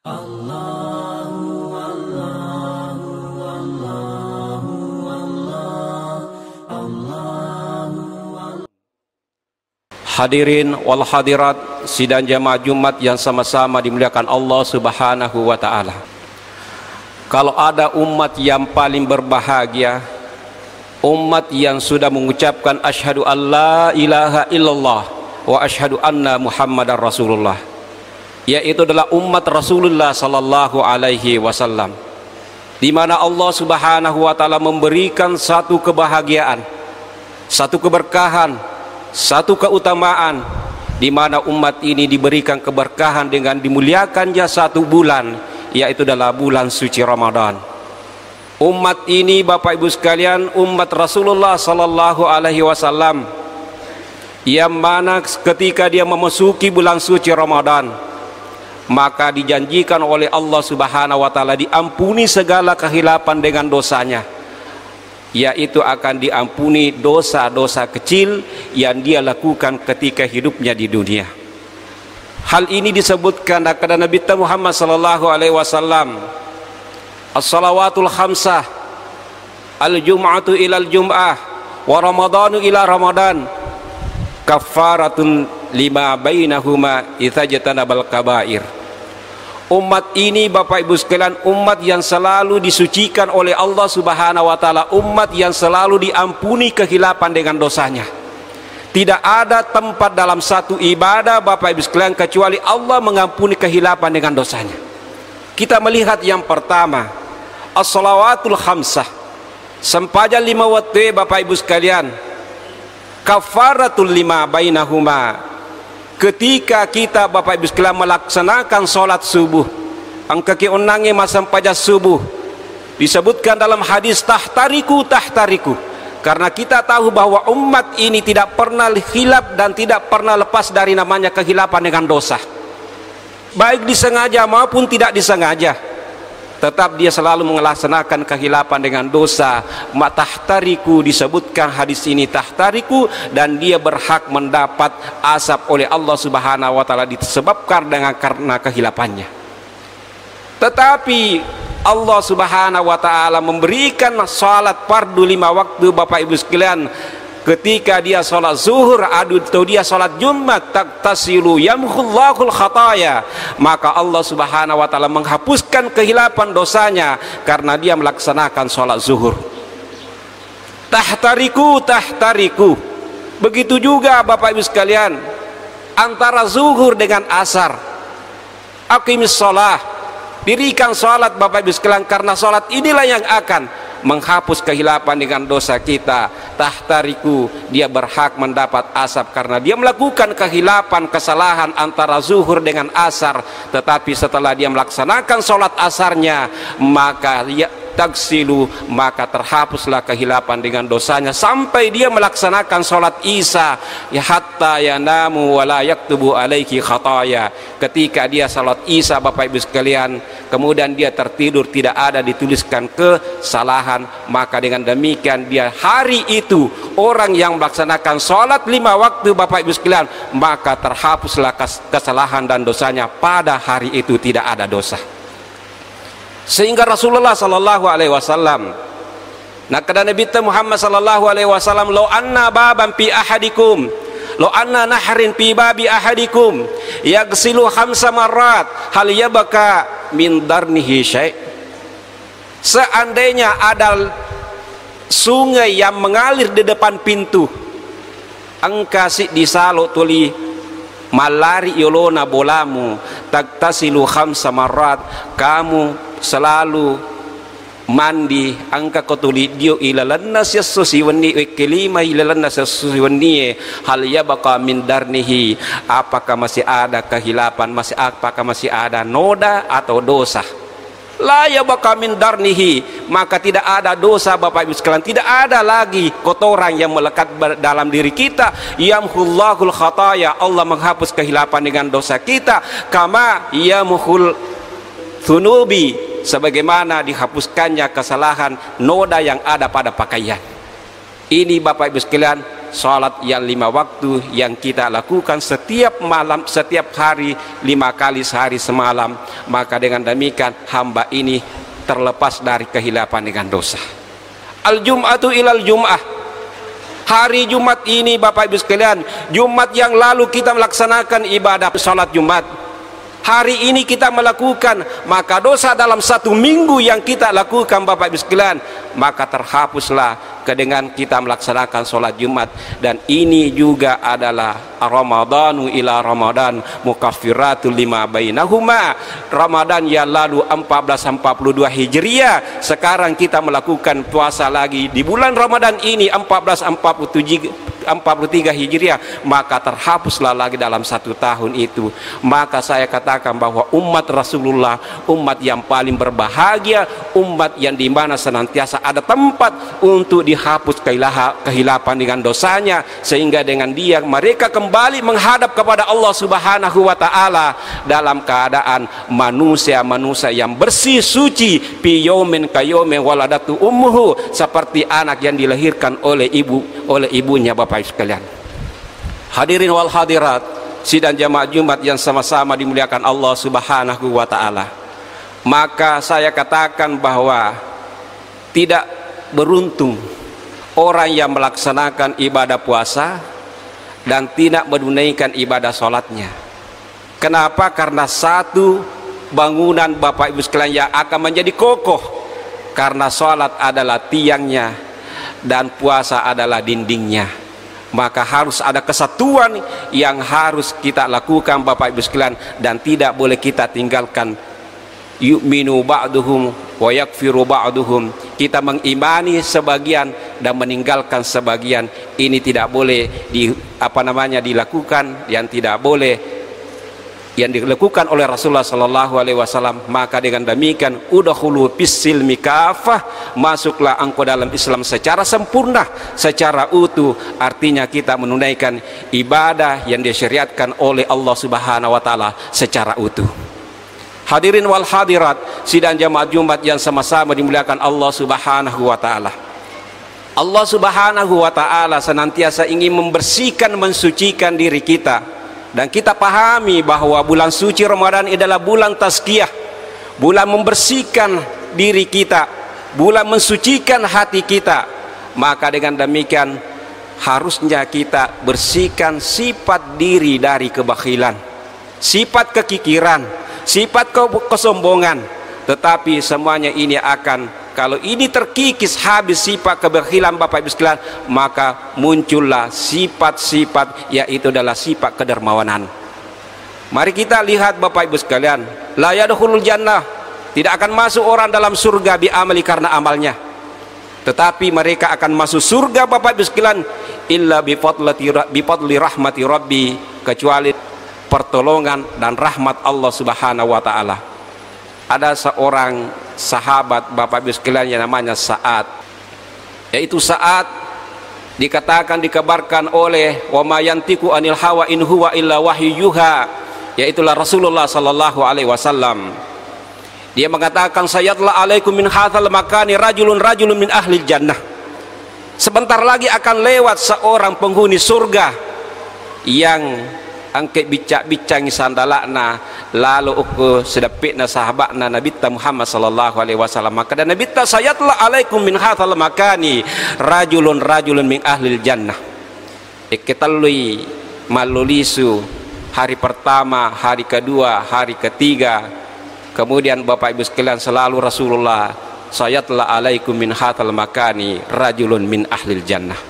Hadirin wal hadirat sidang jamaah Jumat yang sama-sama dimuliakan Allah Subhanahu wa taala. Kalau ada umat yang paling berbahagia, umat yang sudah mengucapkan asyhadu alla ilaha illallah wa asyhadu anna muhammadar rasulullah, yaitu adalah umat Rasulullah sallallahu alaihi wasallam, di mana Allah Subhanahu wa taala memberikan satu kebahagiaan, satu keberkahan, satu keutamaan, di mana umat ini diberikan keberkahan dengan dimuliakannya satu bulan, yaitu adalah bulan suci Ramadan. Umat ini, Bapak Ibu sekalian, umat Rasulullah sallallahu alaihi wasallam, yang mana ketika dia memasuki bulan suci Ramadan, maka dijanjikan oleh Allah Subhanahu wa taala diampuni segala kehilapan dengan dosanya, yaitu akan diampuni dosa-dosa kecil yang dia lakukan ketika hidupnya di dunia. Hal ini disebutkan kepada Nabi Muhammad sallallahu alaihi wasallam, as-salawatul khamsah, al-jum'atu ilal jum'ah, wa ramadhanu ila ramadan, kafaratun lima bainahuma idza jatanabal kabair. Umat ini, Bapak Ibu sekalian, umat yang selalu disucikan oleh Allah Subhanahu wa taala, umat yang selalu diampuni kehilapan dengan dosanya. Tidak ada tempat dalam satu ibadah, Bapak Ibu sekalian, kecuali Allah mengampuni kehilapan dengan dosanya. Kita melihat yang pertama, as-salawatul khamsah, sempajan 5 waktu, Bapak Ibu sekalian, kafaratul lima bainahuma. Ketika kita, Bapak Ibu sekalian, melaksanakan sholat subuh, angka keunangi masa pajas subuh, disebutkan dalam hadis tahtariku, karena kita tahu bahwa umat ini tidak pernah hilap dan tidak pernah lepas dari namanya kehilapan dengan dosa, baik disengaja maupun tidak disengaja. Tetap dia selalu melaksanakan kehilapan dengan dosa. Tahtariku, disebutkan hadis ini tahtariku, dan dia berhak mendapat azab oleh Allah Subhanahu wa taala disebabkan karena kehilapannya. Tetapi Allah Subhanahu wa taala memberikan salat fardu 5 waktu, Bapak Ibu sekalian. Ketika dia sholat zuhur atau dia sholat Jumat, taktasilu yamhullahul khataya, maka Allah Subhanahu wa taala menghapuskan kehilapan dosanya karena dia melaksanakan sholat zuhur. Tahtariku. Begitu juga, Bapak Ibu sekalian, antara zuhur dengan asar, aqimis sholah, dirikan sholat, Bapak Ibu sekalian, karena sholat inilah yang akan menghapus kehilapan dengan dosa kita. Tahtariku, dia berhak mendapat asab karena dia melakukan kehilapan, kesalahan antara zuhur dengan asar. Tetapi setelah dia melaksanakan sholat asarnya, maka dia taksilu, maka terhapuslah kehilapan dengan dosanya sampai dia melaksanakan sholat isya, ya hatta yanamu wala yaktubu alaiki khataya. Ketika dia sholat isya, Bapak Ibu sekalian, kemudian dia tertidur, tidak ada dituliskan kesalahan, maka dengan demikian dia hari itu orang yang melaksanakan sholat 5 waktu, Bapak Ibu sekalian, maka terhapuslah kesalahan dan dosanya, pada hari itu tidak ada dosa. Sehingga Rasulullah sallallahu alaihi wasallam, nah kata Nabi Muhammad sallallahu alaihi wasallam, lo anna baban fi ahadikum, lo anna nahrin fi babi ahadikum yaghsilu 5 marrat hal yabaka min darnihi syai'. Seandainya ada sungai yang mengalir di depan pintu, angkasi disalo tuli malari yolona bolamu taktasilu 5 marrat, kamu selalu mandi angka kotuli dio ilalannas yassusiwani kelima ilalannas yassusiwani hal yabqa min darnihi, apakah masih ada kehilapan, apakah masih ada noda atau dosa. La yabqa min darnihi, maka tidak ada dosa, Bapak Ibu sekalian, tidak ada lagi kotoran yang melekat dalam diri kita. Yamhullahul khataya, Allah menghapus kehilapan dengan dosa kita, kama yamhul thunubi, sebagaimana dihapuskannya kesalahan noda yang ada pada pakaian. Ini, Bapak Ibu sekalian, salat yang 5 waktu yang kita lakukan setiap malam, setiap hari 5 kali sehari semalam, maka dengan demikian hamba ini terlepas dari kehilapan dengan dosa. Al-Jum'atu ilal Jum'ah, hari Jumat ini Bapak Ibu sekalian, Jumat yang lalu kita melaksanakan ibadah salat Jumat, hari ini kita melakukan, maka dosa dalam 1 minggu yang kita lakukan Bapak Ibu sekalian, maka terhapuslah dengan kita melaksanakan sholat Jumat. Dan ini juga adalah Ramadhanu ila Ramadan mukaffiratul lima bainahuma, Ramadan yang lalu 1442 Hijriah, sekarang kita melakukan puasa lagi di bulan Ramadan ini 1443 Hijriah, maka terhapuslah lagi dalam 1 tahun itu. Maka saya katakan bahwa umat Rasulullah, umat yang paling berbahagia, umat yang dimana senantiasa ada tempat untuk dihapus kehilapan dengan dosanya, sehingga dengan dia mereka kembali menghadap kepada Allah Subhanahu wa Ta'ala dalam keadaan manusia-manusia yang bersih suci, fi yaumin kayaumin waladatu ummuhu, seperti anak yang dilahirkan oleh ibunya. Bapak sekalian, hadirin wal hadirat, sidang jamaah Jumat yang sama-sama dimuliakan Allah Subhanahu wa Ta'ala, maka saya katakan bahwa tidak beruntung orang yang melaksanakan ibadah puasa dan tidak menunaikan ibadah sholatnya. Kenapa? Karena satu bangunan Bapak Ibu sekalian yang akan menjadi kokoh, karena sholat adalah tiangnya dan puasa adalah dindingnya. Maka harus ada kesatuan yang harus kita lakukan Bapak Ibu sekalian, dan tidak boleh kita tinggalkan. Yu'minu ba'duhum wa yakfiru ba'duhum, kita mengimani sebagian dan meninggalkan sebagian. Ini tidak boleh dilakukan, yang tidak boleh yang dilakukan oleh Rasulullah sallallahu alaihi wasallam. Maka dengan demikian udkhulu fis-silmi kafah, masuklah engkau dalam Islam secara sempurna, secara utuh. Artinya kita menunaikan ibadah yang disyariatkan oleh Allah Subhanahu wa Ta'ala secara utuh. Hadirin wal hadirat, sidang jamaah Jumat yang sama-sama dimuliakan Allah Subhanahu wa Ta'ala. Allah Subhanahu wa Ta'ala senantiasa ingin membersihkan, mensucikan diri kita. Dan kita pahami bahwa bulan suci Ramadan adalah bulan tazkiyah, bulan membersihkan diri kita, bulan mensucikan hati kita. Maka dengan demikian harusnya kita bersihkan sifat diri dari kebakhilan, sifat kekikiran, sifat kesombongan. Tetapi semuanya ini akan, kalau ini terkikis habis sifat kebakhilan Bapak Ibu sekalian, maka muncullah sifat-sifat, yaitu adalah sifat kedermawanan. Mari kita lihat Bapak Ibu sekalian, la yadkhulul jannah, tidak akan masuk orang dalam surga bi amali, karena amalnya, tetapi mereka akan masuk surga Bapak Ibu sekalian illa bi fadli rahmati rabbi, kecuali pertolongan dan rahmat Allah Subhanahu wa Ta'ala. Ada seorang sahabat Bapak Ibu sekalian yang namanya Sa'ad, yaitu Sa'ad dikatakan, dikabarkan oleh wa ma yantiqu anil hawa in huwa illa wahyuha, yaitulah Rasulullah sallallahu alaihi wasallam. Dia mengatakan, sayatla alaikum min hadzal makani rajulun min ahli jannah, sebentar lagi akan lewat seorang penghuni surga yang angkat bicak-bicang sandalakna, lalu uku sedapitna sahabatna Nabi Muhammad sallallahu alaihi wasallam. Maka dan Nabi sayatla alaikum min hadzal makani rajulun min ahli jannah. Ikitalui malulisu hari pertama, hari kedua, hari ketiga, kemudian Bapak Ibu sekalian selalu Rasulullah sayatla alaikum min hadzal makani rajulun min ahli jannah.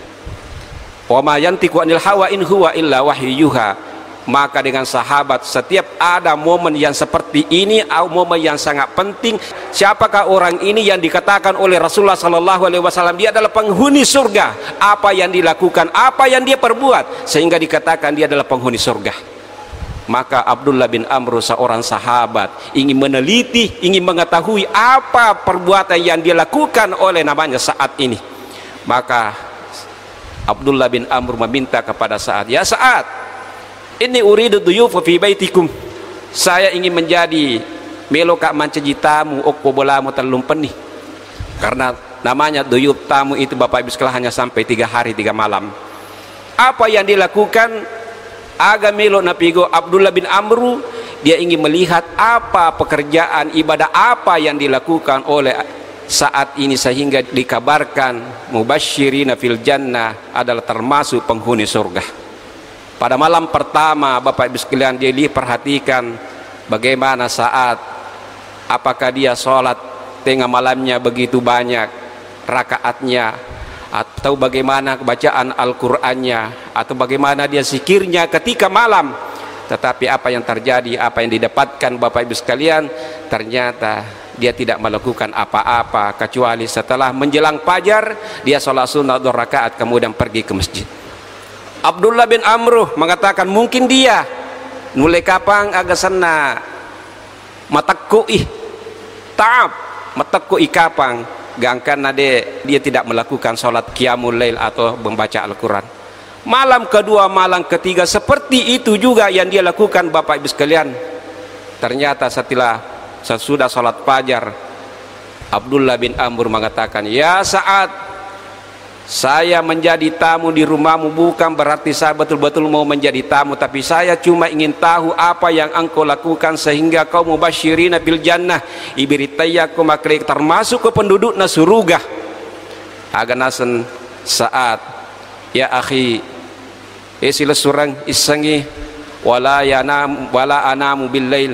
Wa ma yantiqu anil hawa in huwa illa wahyuha. Maka dengan sahabat, setiap ada momen yang seperti ini, atau momen yang sangat penting, siapakah orang ini yang dikatakan oleh Rasulullah sallallahu alaihi wasallam dia adalah penghuni surga, apa yang dilakukan, apa yang dia perbuat sehingga dikatakan dia adalah penghuni surga. Maka Abdullah bin Amr, seorang sahabat, ingin meneliti, ingin mengetahui apa perbuatan yang dilakukan oleh namanya Sa'ad ini. Maka Abdullah bin Amr meminta kepada Sa'ad, ya Sa'ad, ini uridu duyufa fi baitikum, saya ingin menjadi meloka mancaji tamu okko bolamu terlum penih. Karena namanya duyuf tamu itu Bapak Ibu sekalian hanya sampai 3 hari 3 malam. Apa yang dilakukan agamelo napigo Abdullah bin Amru, dia ingin melihat apa pekerjaan ibadah apa yang dilakukan oleh saat ini sehingga dikabarkan mubasyirina fil jannah adalah termasuk penghuni surga. Pada malam pertama Bapak Ibu sekalian, dia perhatikan bagaimana saat apakah dia sholat tengah malamnya begitu banyak rakaatnya, atau bagaimana bacaan Al-Qur'annya, atau bagaimana dia zikirnya ketika malam. Tetapi apa yang terjadi, apa yang didapatkan Bapak Ibu sekalian, ternyata dia tidak melakukan apa-apa kecuali setelah menjelang fajar dia sholat sunnah 2 rakaat kemudian pergi ke masjid. Abdullah bin Amruh mengatakan mungkin dia mulai kapang agak sena matakku taab matakku kapang gangkan dia tidak melakukan sholat qiyamul lail atau membaca Al-Quran. Malam kedua, malam ketiga seperti itu juga yang dia lakukan Bapak Ibu sekalian. Ternyata sesudah sholat fajar, Abdullah bin Amr mengatakan, ya Sa'ad, saya menjadi tamu di rumahmu bukan berarti saya betul-betul mau menjadi tamu, tapi saya cuma ingin tahu apa yang engkau lakukan sehingga kau mubasyirina bil jannah, iberitayakum aklik termasuk ke penduduk surga. Aganasen Saat, ya akhi, sila surang isangi wala anamu bil lail,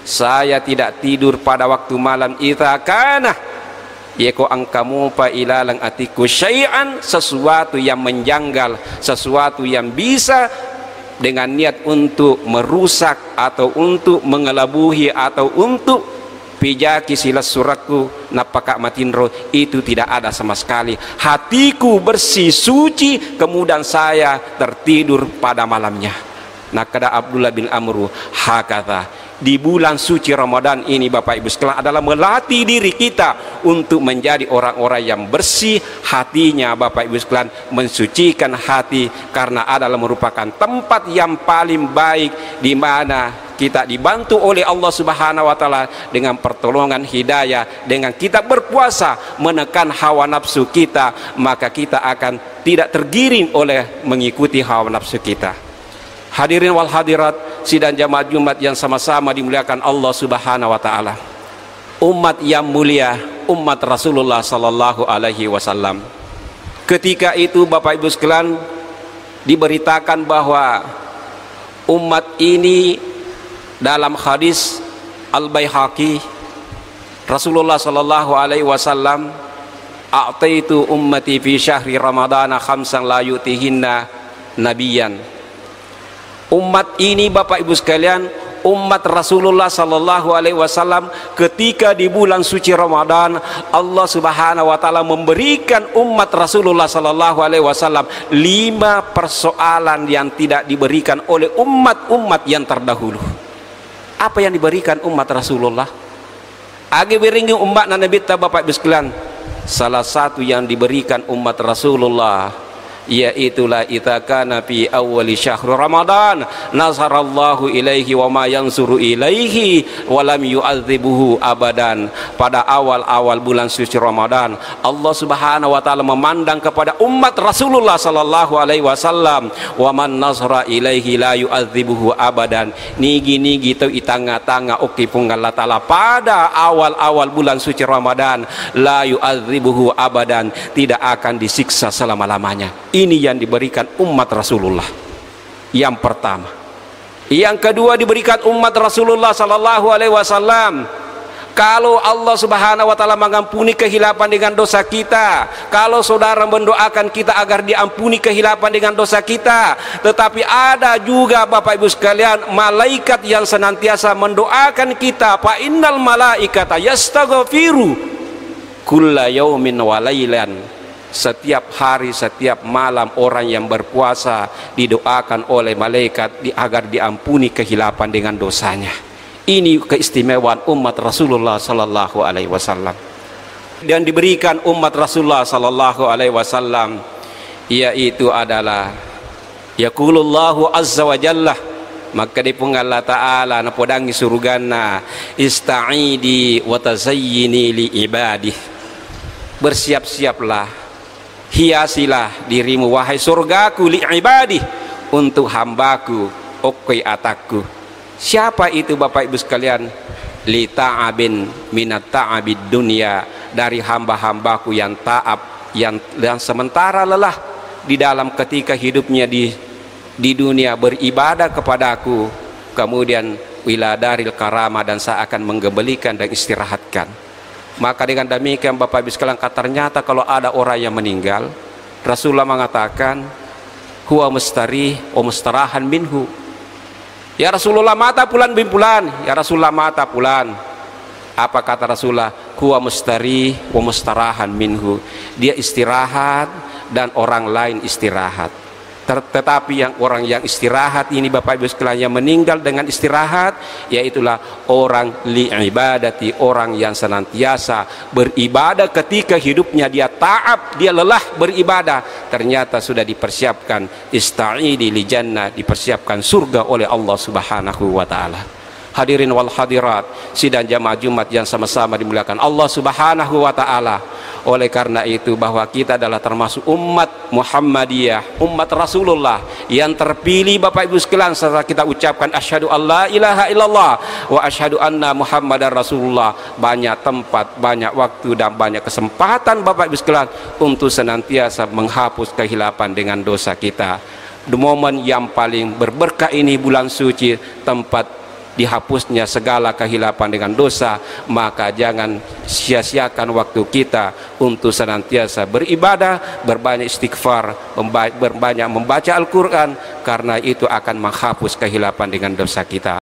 saya tidak tidur pada waktu malam. Idza kana yeko angkamu pa ilalang atiku syai'an, sesuatu yang menjanggal, sesuatu yang bisa dengan niat untuk merusak atau untuk mengelabuhi atau untuk pijaki silas suraku napaka matinro, itu tidak ada sama sekali. Hatiku bersih suci, kemudian saya tertidur pada malamnya. Nah, kata Abdullah bin Amru, hakata di bulan suci Ramadan ini Bapak Ibu sekalian adalah melatih diri kita untuk menjadi orang-orang yang bersih hatinya. Bapak Ibu sekalian, mensucikan hati karena adalah merupakan tempat yang paling baik di mana kita dibantu oleh Allah Subhanahu wa taala dengan pertolongan hidayah. Dengan kita berpuasa menekan hawa nafsu kita, maka kita akan tidak tergiring oleh mengikuti hawa nafsu kita. Hadirin wal hadirat sidang jamaah Jumat yang sama-sama dimuliakan Allah Subhanahu wa taala. Umat yang mulia, umat Rasulullah sallallahu alaihi wasallam. Ketika itu Bapak Ibu sekalian diberitakan bahwa umat ini dalam hadis Al-Baihaqi, Rasulullah sallallahu alaihi wasallam, a'taitu ummati fi syahri ramadana khamsan la yutihinna nabiyan. Umat ini Bapak Ibu sekalian, umat Rasulullah sallallahu alaihi wasallam, ketika di bulan suci Ramadan Allah Subhanahu wa taala memberikan umat Rasulullah sallallahu alaihi wasallam 5 persoalan yang tidak diberikan oleh umat-umat yang terdahulu. Apa yang diberikan umat Rasulullah? Agi beringi umat Nabi Bapak Ibu sekalian, salah satu yang diberikan umat Rasulullah yaitulah idza kana fi awwali syahr Ramadan nazarallahu ilaihi wa ma yansuru ilaihi wa lam yu'adzibuhu abadan. Pada awal-awal bulan suci Ramadan Allah Subhanahu wa taala memandang kepada umat Rasulullah sallallahu alaihi wasallam, wa man nazara ilaihi la yu'adzibuhu abadan. Nigi-nigi tau itanga-tanga oke Allah taala pada awal-awal bulan suci Ramadan la yu'adzibuhu abadan, tidak akan disiksa selama-lamanya. Ini yang diberikan umat Rasulullah yang pertama. Yang kedua diberikan umat Rasulullah sallallahu alaihi wasallam, kalau Allah Subhanahu wa taala mengampuni kehilapan dengan dosa kita, kalau saudara mendoakan kita agar diampuni kehilapan dengan dosa kita, tetapi ada juga Bapak Ibu sekalian malaikat yang senantiasa mendoakan kita, fa innal malaikata yastaghfiru kulla yaumin wa lailan. Setiap hari, setiap malam orang yang berpuasa didoakan oleh malaikat agar diampuni kehilapan dengan dosanya. Ini keistimewaan umat Rasulullah sallallahu alaihi wasallam. Dan diberikan umat Rasulullah sallallahu alaihi wasallam yaitu adalah yaqulullahu azza wa jalla, maka dipun Allah taala napodangi surgana, ista'idi wa tazayyini li ibadih. Bersiap-siaplah hiasilah dirimu wahai surgaku li ibadih, untuk hambaku oke ataku. Siapa itu Bapak Ibu sekalian? Li ta'abin minat ta'abid dunia, dari hamba-hambaku yang ta'ab, yang sementara lelah di dalam ketika hidupnya di dunia beribadah kepadaku, kemudian wila daril karamah, dan saya akan menggembalikan dan istirahatkan. Maka dengan demikian Bapak Ibu sekalian, ternyata kalau ada orang yang meninggal, Rasulullah mengatakan huwa mustarih wa mustarahan minhu. Ya Rasulullah, mata pulan bin pulan. Ya Rasulullah, mata pulan. Apa kata Rasulullah? Huwa mustarih wa mustarahan minhu. Dia istirahat dan orang lain istirahat. Tetapi yang orang yang istirahat ini Bapak Ibu sekalian, yang meninggal dengan istirahat, yaitulah orang li ibadati, orang yang senantiasa beribadah ketika hidupnya dia ta'ab, dia lelah beribadah, ternyata sudah dipersiapkan ista'idi li jannah, dipersiapkan surga oleh Allah Subhanahu wa taala. Hadirin wal hadirat, sidang jamaah Jumat yang sama-sama dimuliakan Allah Subhanahu wa taala. Oleh karena itu, bahwa kita adalah termasuk umat Muhammadiyah, umat Rasulullah yang terpilih Bapak Ibu sekalian, setelah kita ucapkan asyhadu alla ilaha illallah wa asyhadu anna Muhammadar Rasulullah, banyak tempat, banyak waktu dan banyak kesempatan Bapak Ibu sekalian untuk senantiasa menghapus kehilapan dengan dosa kita. Di momen yang paling berberkah ini, bulan suci, tempat dihapusnya segala kehilapan dengan dosa, maka jangan sia-siakan waktu kita untuk senantiasa beribadah, berbanyak istighfar, berbanyak membaca Al-Quran, karena itu akan menghapus kehilapan dengan dosa kita.